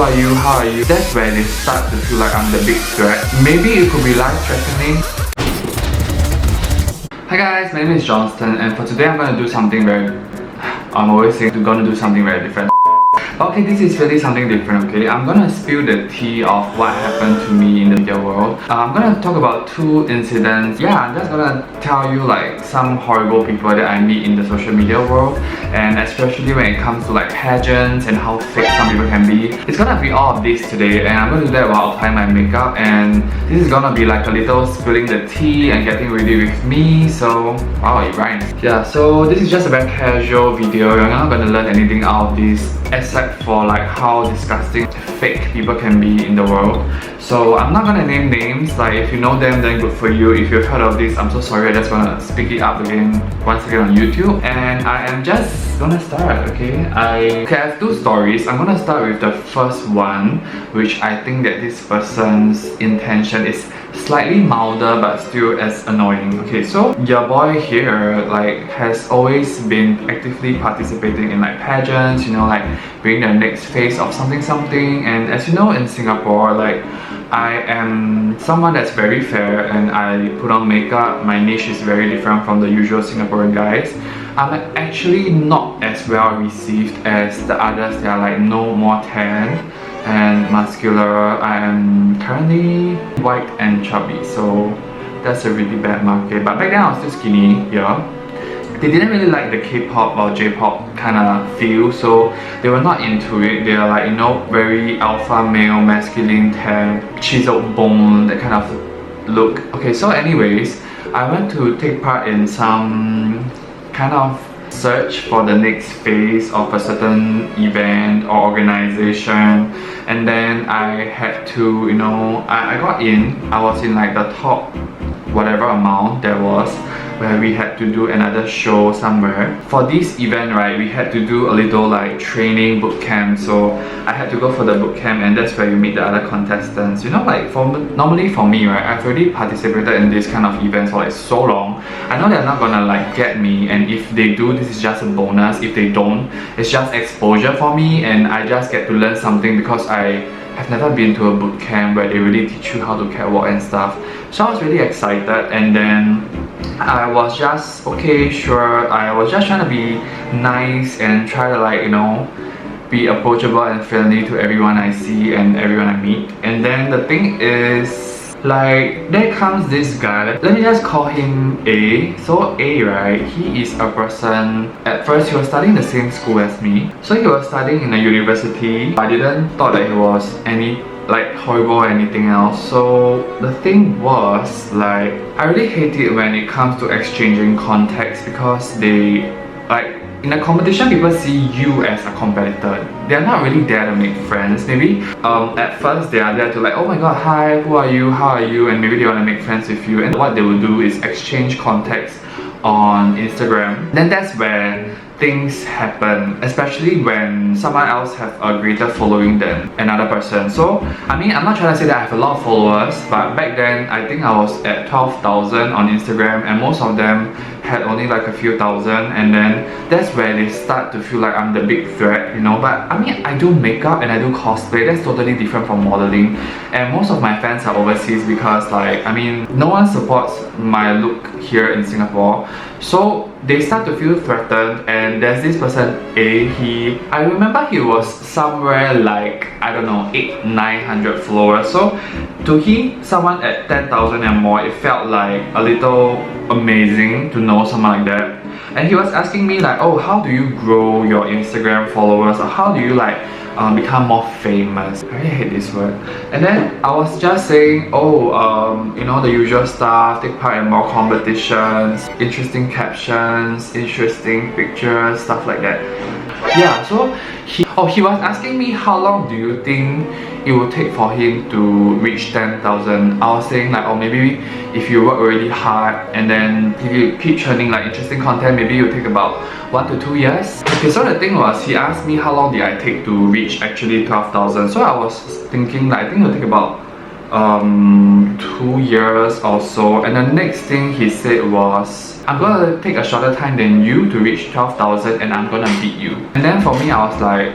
who are you, how are you, that's where they start to feel like I'm the big threat. Maybe it could be life-threatening. Hi guys, my name is Johnstan, and for today I'm gonna do something I'm always saying I'm gonna do something very different. Okay, this is really something different, okay? I'm gonna spill the tea of what happened to me in the media world. I'm gonna talk about 2 incidents. Yeah, I'm just gonna tell you like some horrible people that I meet in the social media world, and especially when it comes to like pageants and how fake some people can be. It's gonna be all of this today, and I'm gonna do that while applying my makeup, and this is gonna be like a little spilling the tea and getting ready with me, so wow, it rhymes. Yeah, so this is just a very casual video. You're not gonna learn anything out of this except for like how disgusting fake people can be in the world. So I'm not gonna name names. Like if you know them, then good for you. If you've heard of this, I'm so sorry. I just wanna speak it up once again on YouTube, and I am just gonna start. Okay, I have 2 stories. I'm gonna start with the first one, which I think that this person's intention is slightly milder but still as annoying. Okay, so your boy here like has always been actively participating in like pageants, you know, like being the next face of something, and as you know, in Singapore, like I am someone that's very fair and I put on makeup. My niche is very different from the usual Singaporean guys. I'm actually not as well received as the others. They are like no more tan and muscular. I am currently white and chubby, so that's a really bad market. But back then I was still skinny, yeah. They didn't really like the K-pop or J-pop kind of feel, so they were not into it. They are like, you know, very alpha male, masculine, tan, chiseled bone, that kind of look. Okay, so anyways, I went to take part in some kind of search for the next phase of a certain event or organization, and then I had to, you know, I got in. I was in like the top whatever amount there was, where we had to do another show somewhere. For this event, right, we had to do a little like training boot camp, so I had to go for the boot camp, and that's where you meet the other contestants. You know, like normally for me, right, I've already participated in this kind of events for like so long. I know they're not gonna like get me, and if they do, this is just a bonus. If they don't, it's just exposure for me, and I just get to learn something because I have never been to a boot camp where they really teach you how to catwalk and stuff. So I was really excited, and then I was just, okay, sure, I was just trying to be nice and try to like, you know, be approachable and friendly to everyone I see and everyone I meet. And then the thing is, like, there comes this guy. Let me just call him A. So A, right, he is a person, at first he was studying the same school as me. So he was studying in a university. I didn't thought that he was any like horrible or anything else. So the thing was, like, I really hate it when it comes to exchanging contacts, because they, like, in a competition, people see you as a competitor. They're not really there to make friends. Maybe at first they are there to like, oh my god, hi, who are you, how are you, and maybe they want to make friends with you, and what they will do is exchange contacts on Instagram. Then that's where things happen, especially when someone else have a greater following than another person. So I mean, I'm not trying to say that I have a lot of followers, but back then I think I was at 12,000 on Instagram, and most of them had only like a few thousand, and then that's where they start to feel like I'm the big threat, you know. But I mean, I do makeup and I do cosplay. That's totally different from modeling, and most of my fans are overseas because, like, I mean, no one supports my look here in Singapore, so they start to feel threatened. And there's this person A, I remember he was somewhere like, I don't know, 800-900 followers. So to him, someone at 10,000 and more, it felt like a little amazing to know someone like that. And he was asking me like, oh, how do you grow your Instagram followers, or how do you like become more famous? I really hate this word. And then I was just saying, oh, you know, the usual stuff, take part in more competitions, interesting captions, interesting pictures, stuff like that. Yeah, so he was asking me how long do you think it will take for him to reach 10,000. I was saying like, oh, maybe if you work really hard and then if you keep churning like interesting content, maybe it will take about 1 to 2 years. Okay, so the thing was, he asked me how long did I take to reach actually 12,000. So I was thinking like, I think it will take about 2 years or so. And the next thing he said was, I'm gonna take a shorter time than you to reach 12,000 and I'm gonna beat you. And then for me, I was like,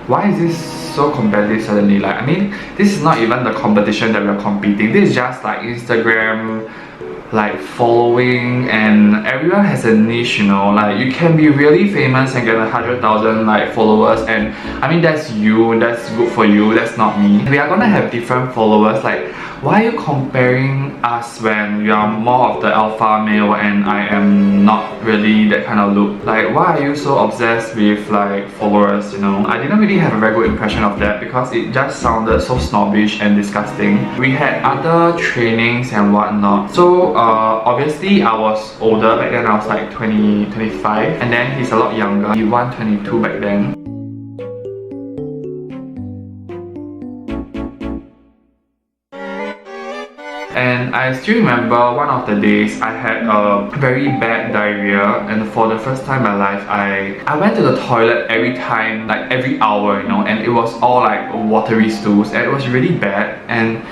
why is this so competitive suddenly? Like, I mean, this is not even the competition that we're competing. This is just like Instagram, like following, and everyone has a niche, you know. Like, you can be really famous and get 100,000 like followers, and I mean, that's you, that's good for you, that's not me. We are gonna have different followers. Like, why are you comparing us when you are more of the alpha male and I am not really that kind of look? Like, why are you so obsessed with like followers, you know? I didn't really have a very good impression of that because it just sounded so snobbish and disgusting. We had other trainings and whatnot. So obviously I was older back then. I was like 25, and then he's a lot younger. He was 22 back then. And I still remember one of the days I had a very bad diarrhea, and for the first time in my life I went to the toilet every time, like every hour, you know, and it was all like watery stools, and it was really bad. And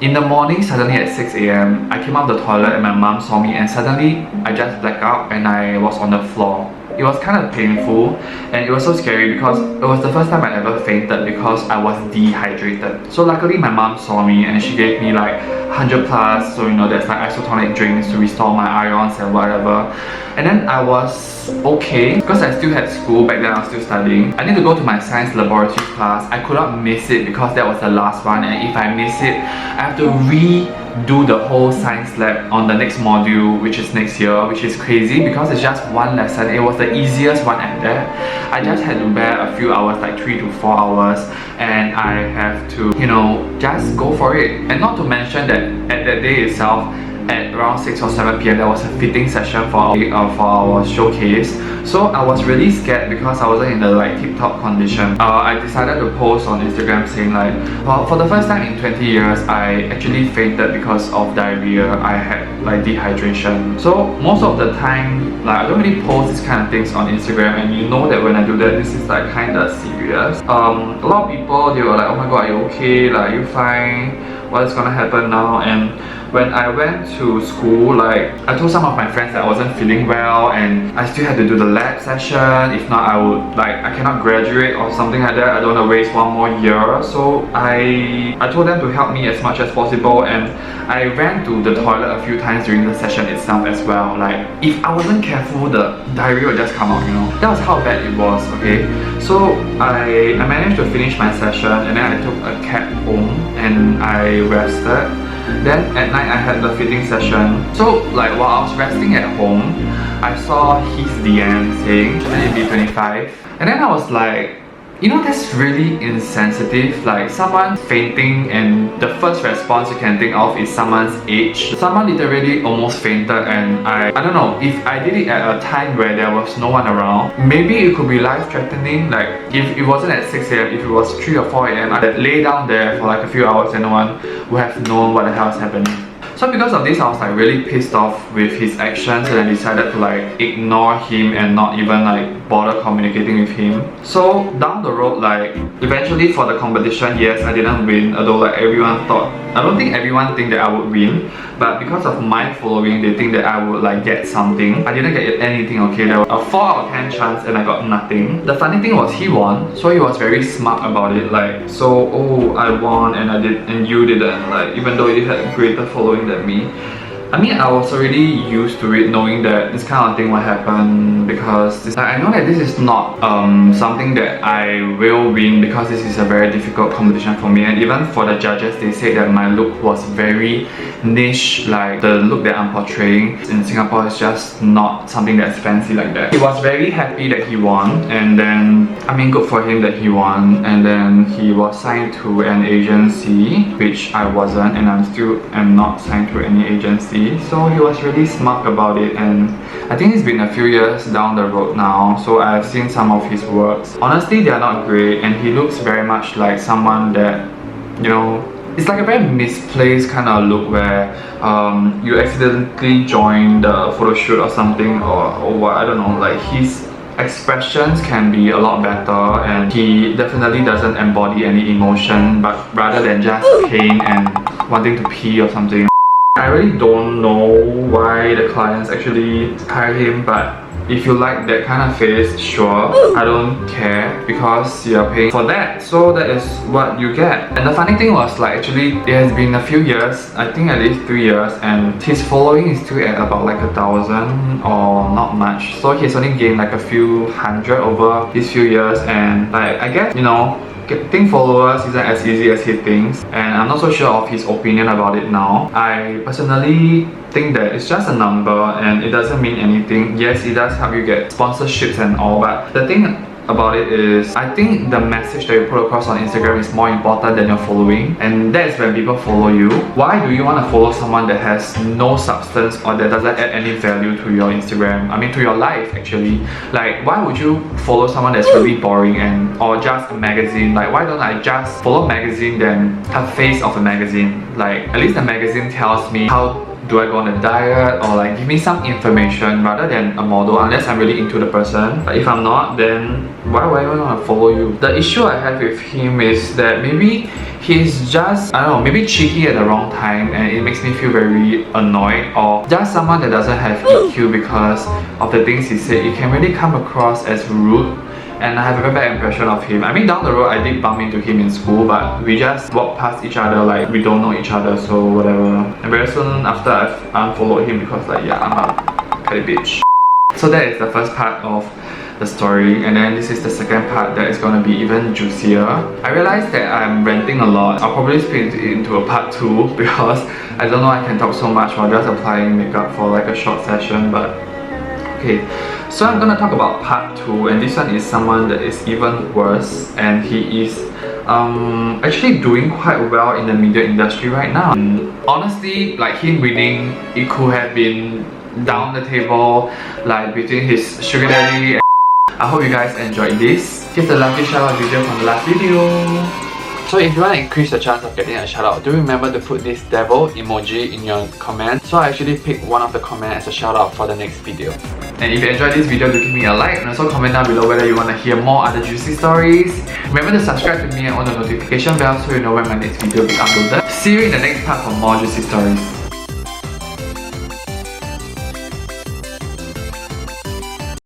in the morning, suddenly at 6 AM, I came out of the toilet and my mom saw me, and suddenly I just blacked out and I was on the floor. It was kind of painful and it was so scary because it was the first time I ever fainted because I was dehydrated. So luckily my mom saw me and she gave me like 100 plus, so you know, that's like isotonic drinks to restore my ions and whatever. And then I was okay because I still had school back then. I was still studying. I need to go to my science laboratory class. I could not miss it because that was the last one, and if I miss it, I have to redo the whole science lab on the next module, which is next year, which is crazy because it's just one lesson. It was the easiest one at that. I just had to bear a few hours, like 3 to 4 hours, and I have to, you know, just go for it. And not to mention that at that day itself, at around 6 or 7 PM, there was a fitting session for our showcase. So I was really scared because I wasn't in the like tip-top condition. I decided to post on Instagram saying like, well, for the first time in 20 years, I actually fainted because of diarrhea. I had like dehydration. So most of the time, like, I don't really post these kind of things on Instagram, and you know that when I do that, this is like kind of serious. A lot of people, they were like, oh my god, are you okay? Like, are you fine? What is gonna happen now? And when I went to school, like, I told some of my friends that I wasn't feeling well and I still had to do the lab session. If not, I would, like, I cannot graduate or something like that. I don't want to waste one more year. So I told them to help me as much as possible, and I ran to the toilet a few times during the session itself as well. Like, if I wasn't careful, the diarrhea would just come out, you know. That was how bad it was, okay? So I managed to finish my session, and then I took a cab home and I rested. Then at night I had the fitting session. So like while I was resting at home, I saw his DM saying shouldn't it be 25? And then I was like, you know, that's really insensitive. Like, someone fainting and the first response you can think of is someone's age. Someone literally almost fainted, and I don't know, if I did it at a time where there was no one around, maybe it could be life-threatening. Like, if it wasn't at 6 AM, if it was 3 or 4 AM, I'd lay down there for like a few hours and no one would have known what the hell is happening. So because of this, I was like really pissed off with his actions, and I decided to like ignore him and not even like bother communicating with him. So down the road, like eventually for the competition, yes, I didn't win, although like everyone thought, I don't think everyone think that I would win, but because of my following, they think that I would like get something. I didn't get anything, okay? There was a 4 out of 10 chance and I got nothing. The funny thing was he won, so he was very smart about it. Like, so, oh, I won and I did, and you didn't. Like, even though you had a greater following than me. I mean, I was already used to it, knowing that this kind of thing will happen, because I know that this is not something that I will win, because this is a very difficult competition for me. And even for the judges, they said that my look was very niche. Like, the look that I'm portraying in Singapore is just not something that's fancy like that. He was very happy that he won, and then, I mean, good for him that he won. And then he was signed to an agency, which I wasn't, and I still am not signed to any agency. So he was really smart about it, and I think it's been a few years down the road now, so I've seen some of his works. Honestly, they are not great, and he looks very much like someone that, you know, it's like a very misplaced kind of look where you accidentally join the photo shoot or something, or what, I don't know. Like, his expressions can be a lot better, and he definitely doesn't embody any emotion, but rather than just pain and wanting to pee or something. I really don't know why the clients actually hire him, but if you like that kind of face, sure, I don't care because you're paying for that. So that is what you get. And the funny thing was, like, actually it has been a few years, I think at least 3 years, and his following is still at about like 1,000 or not much. So he's only gained like a few hundred over these few years, and like, I guess, you know, getting followers isn't as easy as he thinks, and I'm not so sure of his opinion about it now. I personally think that it's just a number and it doesn't mean anything. Yes, it does help you get sponsorships and all, but the thing about it is, I think the message that you put across on Instagram is more important than your following, and that is when people follow you. Why do you want to follow someone that has no substance or that doesn't add any value to your Instagram? I mean, to your life actually. Like, why would you follow someone that's really boring and or just a magazine? Like, why don't I just follow a magazine than a face of a magazine? Like, at least the magazine tells me how do I go on a diet, or like give me some information rather than a model, unless I'm really into the person. But if I'm not, then why would I even want to follow you? The issue I have with him is that maybe he's just, I don't know, maybe cheeky at the wrong time, and it makes me feel very annoyed, or just someone that doesn't have EQ because of the things he said. It can really come across as rude, and I have a very bad impression of him. I mean, down the road I did bump into him in school, but we just walked past each other like we don't know each other, so whatever. And very soon after, I've unfollowed him because, like, yeah, I'm a petty bitch. So that is the first part of the story, and then this is the second part that is going to be even juicier. I realized that I'm ranting a lot. I'll probably split it into a part 2 because I don't know I can talk so much while just applying makeup for like a short session, but okay. So I'm gonna talk about part 2, and this one is someone that is even worse, and he is actually doing quite well in the media industry right now. Honestly, like, him winning, it could have been down the table, like between his sugar daddy and I hope you guys enjoyed this. Here's the lucky shout out video from the last video. So if you want to increase the chance of getting a shout out, do remember to put this devil emoji in your comment. So I actually picked one of the comments as a shout out for the next video. And if you enjoyed this video, do give me a like, and also comment down below whether you want to hear more other juicy stories. Remember to subscribe to me and on the notification bell so you know when my next video will be uploaded. See you in the next part for more juicy stories.